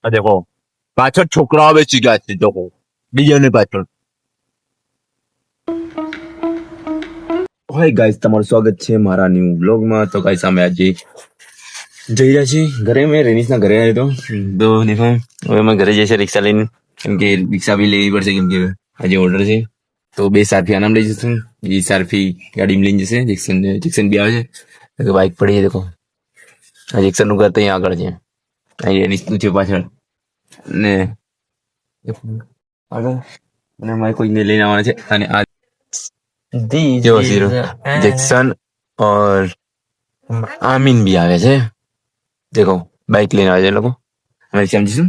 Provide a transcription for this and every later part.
આ દેખો પાછળ છોકરાઓ બેસી ગયા છે દેખો ડીજે ની પાછળ. હાય ગાઈસ, તમારું સ્વાગત છે મારા ન્યૂ બ્લોગમાં. તો ગાઈસ અમે આજે જઈ રહ્યા છીએ ઘરે. મેં રેનિસના ઘરે આવ્યો તો દેખો હવે અમે ઘરે જઈએ છીએ રિક્ષા લઈને, કેમ કે રિક્ષા બી લેવી પડશે કેમ કે આજે ઓર્ડર છે. તો બે સારફી આનામ લઈ જશું. એ સારફી ગાડીમાં લઈને જશે. જેક્શન બી આવે છે. બાઇક પડી છે દેખો. આ જેક્શન નું ઘર તો અહીંયા આગળ છે. અહીં રેનિસનું છે પાછળ ને આગળ. અને અમારે કોઈને લઈને આવવાના છે. અને આ જેક્શન और आमीन भी आवे છે. देखो बाइक लेने આવે છે લોકો. અમે સમજીશું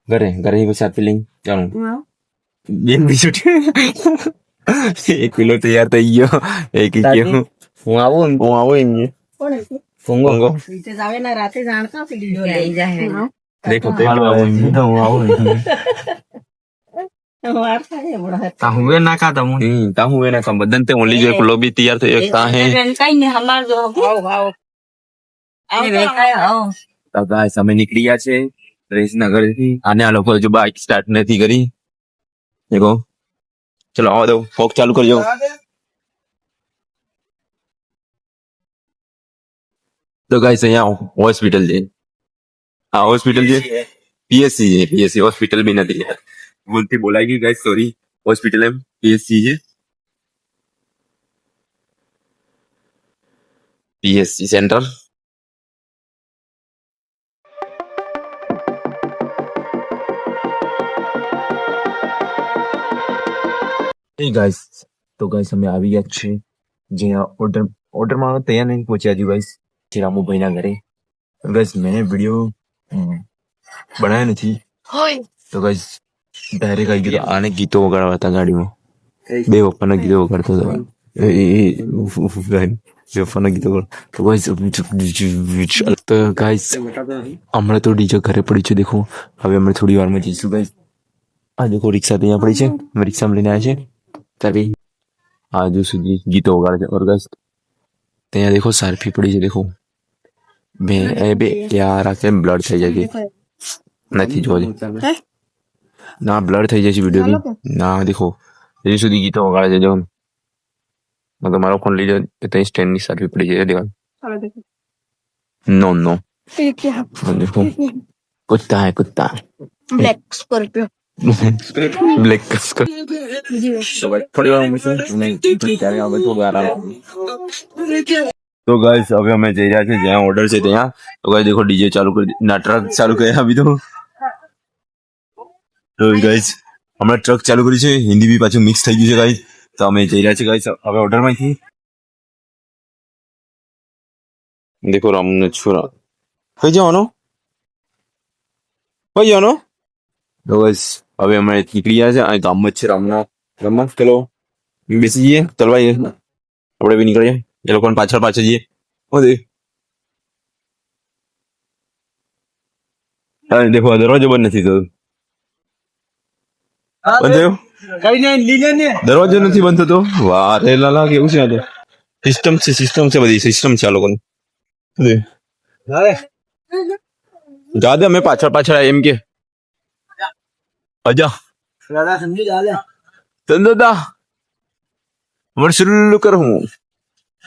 ઘરે ઘરે પછી આપી લઈને જાણું બેન બી છૂટી. એક કિલો તૈયાર થઈ ગયો. એક હું આવું એમ ફોંગો દેખો હું આવું ताहुए ना का तमु ताहुए ना कम बदन ते ओनली जो लो भी तैयार थे एक ता है कहीं ने हमार जो आओ तो गाइस हमें निकलिया छे रेस नगर थी. आने आ लोग जो बाइक स्टार्ट नहीं करी. देखो चलो आओ दो फोक चालू कर जो. तो गाइस यहाँ हॉस्पिटल है. हाँ हॉस्पिटल है. पीएससी है. पीएससी हॉस्पिटल भी नहीं है. बोलती बोलाएगी गाइस सॉरी. हॉस्पिटल है पीएससी है. PSC centre. એ ગાઈસ તો ગાઈસ અમે આવી ગયા છે જ્યાં ઓર્ડરમાં તૈયાર નહીં પહોંચ્યા હજુ ગાઈસ. જે રામુભાઈના ઘરે. ગાઈસ મેં વિડીયો બનાવ્યો નથી તો ગાઈસ ડાયરેક્ટ આવી ગયો. આને ગીતો વગાડવા હતા ગાડીમાં. બે પપ્પાના ગીતો વગાડતો હતો. બે પપ્પાના ગીતો વગાડ તો ગાઈસ તો ગાઈસ હમણાં તો ડીજે ઘરે પડી છે દેખો. હવે અમે થોડી વારમાં જઈશું ગાઈસ. આ દેખો રિક્ષા ત્યાં પડી છે. અમે રિક્ષામાં લઈને આવ્યા છે. तभी आज સુધી ગીતો વગાડે છે. और गाइस ત્યાં देखो सारफी पड़ी છે देखो. બે બે યાર આ કેમ બ્લડ થઈ જાય છે નથી જોઈ ના બ્લડ થઈ જાય છે વિડિયો બી ના देखो હજી સુધી ગીતો વગાડે છે. જો मैं તમારો ફોન લઈ જાય તો સ્ટેન્ડ ની સારફી પડી છે દેખો. नो नो देखो कुत्ता है कुत्ता ब्लैक स्कॉर्पियो ब्लैक થોડી વાર તો ગાઈસ હવે અમે જઈ રહ્યા છીએ જ્યાં ઓર્ડર છે ત્યાં. તો ગાઈસ દેખો ડીજે ચાલુ કરી ના ટ્રક ચાલુ કર્યા અભી તો ગાઈસ હમણાં ટ્રક ચાલુ કરી છે. હિન્દી બી પાછું મિક્સ થઈ ગયું છે ગાઈસ. તો અમે જઈ રહ્યા છીએ ગાઈસ હવે ઓર્ડર માંથી. દેખો રામને છોરા કઈ જવાનો તો ગાઈસ હવે અમે નીકળી ગયા છે. આ ગામ જ છે રામના ગામમાં. ચલો બેસી જઈએ ચલવાઈએ આપણે બી નીકળીએ. એ લોકોને પાછળ જઈએ. દેખો દરવાજો બંધ નથી થતો. દરવાજો નથી બંધ થતો. વાહ રે લાલા કેવું છે. આ તો સિસ્ટમ છે બધી સિસ્ટમ છે આ લોકોની. જા દે અમે પાછળ એમ કે અજા દાદા મને શુલ્લુ કર હું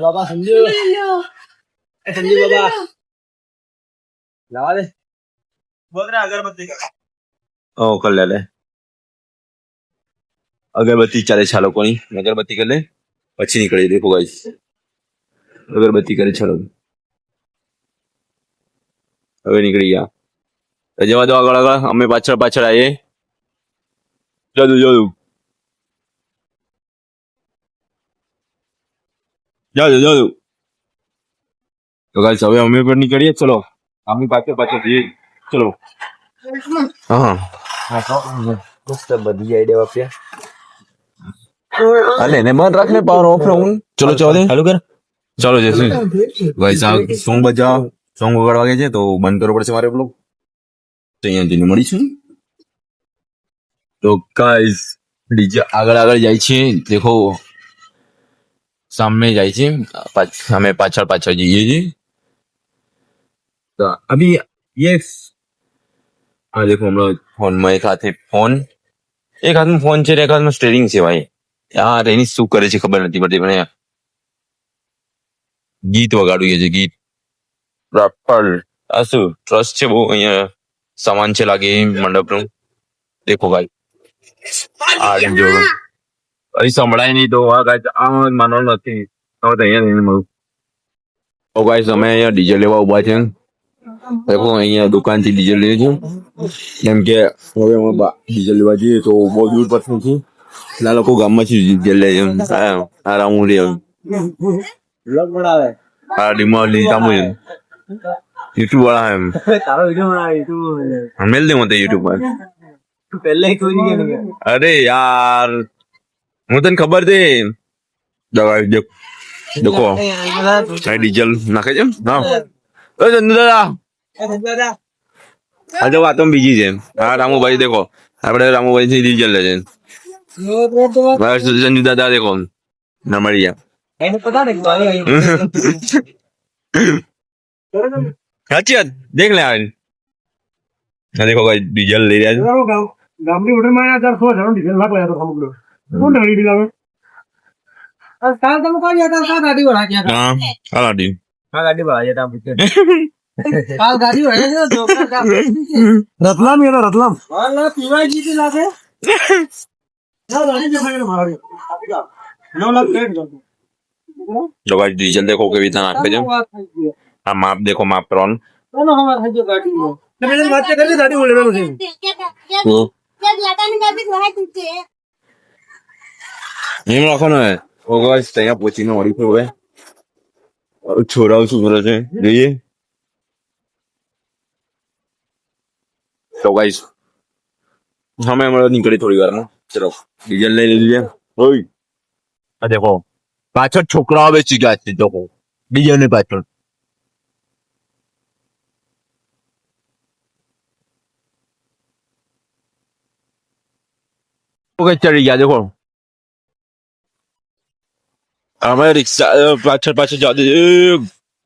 બાબા સમજો બાબા લાવા દે બોગરા અગરબત્તી ઓ કર લે અગરબત્તી ચાલે છે આ લોકોની. અગરબત્તી કરી લે પછી નીકળી. દેખો ગાઈસ અગરબત્તી કરે છે હવે નીકળી ગયા. જવા દો આગળ અમે પાછળ આવીએ. જાદુ તો ગાઈસ હવે અમે પણ નીકળીએ. ચલો અમે પાછળ જઈએ. ચલો હા બધી આઈડિયા આપ્યા. અલે ને મન રાખને પાવર ઓફ રહું. ચલો ચાલો કર ચાલો જઈશું ગાઈસ. આ સોંગ વગાડવા વાગે છે તો બંધ કરવો પડશે મારે બ્લોગ. તો અહીંયા જઈને મળીશું. તો ગાઈસ ડીજે આગળ જાય છે દેખો. સામે જાય છે અમે પાછળ જઈએ છીએ. तो अभी ये देखो हम लोग फोन में एक हाथे ફોન એક હાથમાં ફોન છે ને એક હાથમાં સ્ટેરિંગ છે ભાઈ યાર એની શું કરે છે ખબર નથી પડતી મને ગીત વગાડ્યું છે ગીત પ્રોપર આ શું ટ્રસ્ટ છે બહુ અહીંયા સામાન છે લાગે મંડપનું દેખો ભાઈ આ જો અહીં સંભળાય નહીં તો આ ગાય આ માનવાનું નથી હવે તો અહીંયા નહીં મળું તો ગાઈસ અમે અહીંયા ડીજે લેવા ઉભા છે દેખો અહીંયા દુકાનથી ડીજે લઈએ છીએ કેમ કે હવે અમે ડીજે લેવા જઈએ તો બહુ દૂર પડતું નથી ના લોકો ગામમાંથી ડીજે લે છે આ રામું લે બ્લોગ બનાવે આ ડીમો લીધા મુજે યુટ્યુબ વાળા એમ તારો વિડિયો બનાવે YouTube મેલ દે મને યુટ્યુબ પર તું પહેલે કોઈ નહીં કે અરે યાર હું તને ખબર છે દવા દેખો આ ડીઝલ નાખે છે હા એ ચંદુ દાદા આજે વાતો બીજી છે હા રામુભાઈ દેખો આપણે રામુભાઈ થી ડીઝલ લે છે બસ ચંદુ દાદા દેખો ના મળી ગયા એને પતા નહીં સાચી વાત દેખ લે આ देखो भाई डीजल ले रहा है ગામની ઓર્ડર માં 400 ડીઝલ નાખો યાર સમગ્ર કોણ ગાડી ડીલાવે આ કાલ તમે કોણ જતા કા ગાડી વાળા ગયા हां हालाडी હા ગાડી વાળા જતા પૂછે કાલ ગાડી વાળા જો રતલામ યાર રતલામ હા ના પીવાય જીતી લાગે ના ગાડી જે ભાઈ મારી 9 લાખ રેટ કરતો जो भाई डीजल देखो के इतना नाख છે આ માપ દેખો માપ ત્રણ ના હમાર હજો ગાડી તમે વાત કરી ગાડી ઓળવાનું છે એમ રાખવાનો હે ઓ ગાઈસ ત્યાં પહોંચીને ઓડી પર હવે છોરાઓ શું કરે છે જોઈએ તો ગાઈસ હમે હમણાં નીકળી થોડી વારમાં ચલો ડીઝલ લઈ લીધું છે ઓય આ દેખો પાછળ છોકરાઓ બેસી ગયા છે દેખો ડીઝલ ની પાછળ ઓકે ચડી ગયા દેખો અમે રિક્ષા પાછળ પાછળ જવા દે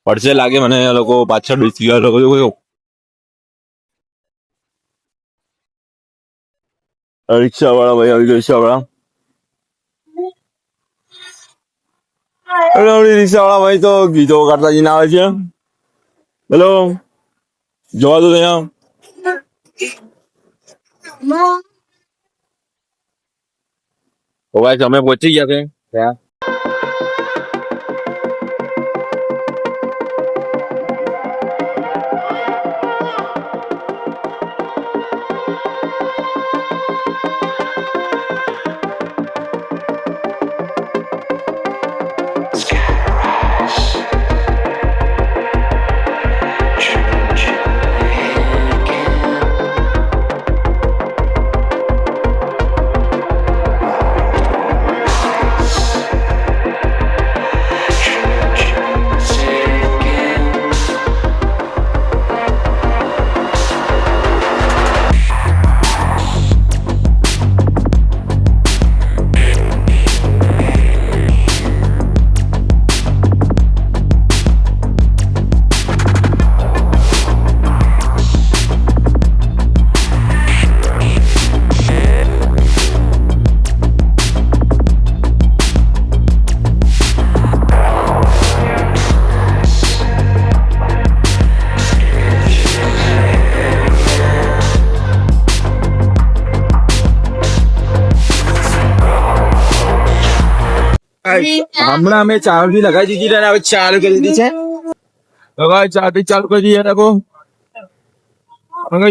પડશે લાગે મને આ લોકો પાછળ બેસી ગયા લોકો રિક્ષા વાળા ભાઈ આવી ગયો રિક્ષા વાળા રિક્ષા વાળા ભાઈ તો ગીતો કાઢતા જઈને આવે છે હેલો જોવા દો ત્યાં તો ભાઈ અમે પહોંચી ગયા છે ત્યાં હમણાં અમે ચાવી લગાવી દીધી અને હવે ચાલુ કરી દીધી છે હવે ચાવી ચાલુ કરી દીધી રાખો હવે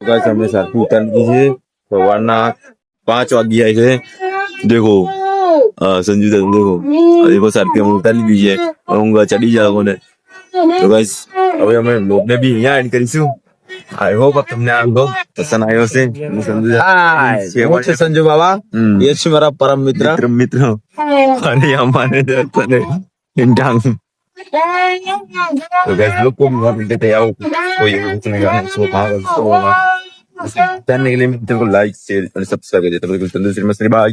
गाइस हमने सारखी उतार दीजिए सवारना 5 वागी आए थे देखो संजू सर देखो देखो सारखी हम उतार दीजिए और ઊંઘ ચડી જાય લોકોને તો ગાઈસ હવે અમે લોગને બી અહીંયા એડ કરીશું આઈ હોપ તમને આ લોગ પસંદ આવ્યો હશે અને સંજુ હું છે સંજુ બાબા એ છે મારા પરમ મિત્ર મિત્ર અને અમારે તને ઇન્ડાંગ તો ગાઈસ લોકો માટે તે આવો કોઈ ઉતને ગાને સો ભાગ સો जानने के लिए मेरे को लाइक शेयर और सब्सक्राइब कर देते हैं। तंदुरुस्ती मस्त बाय।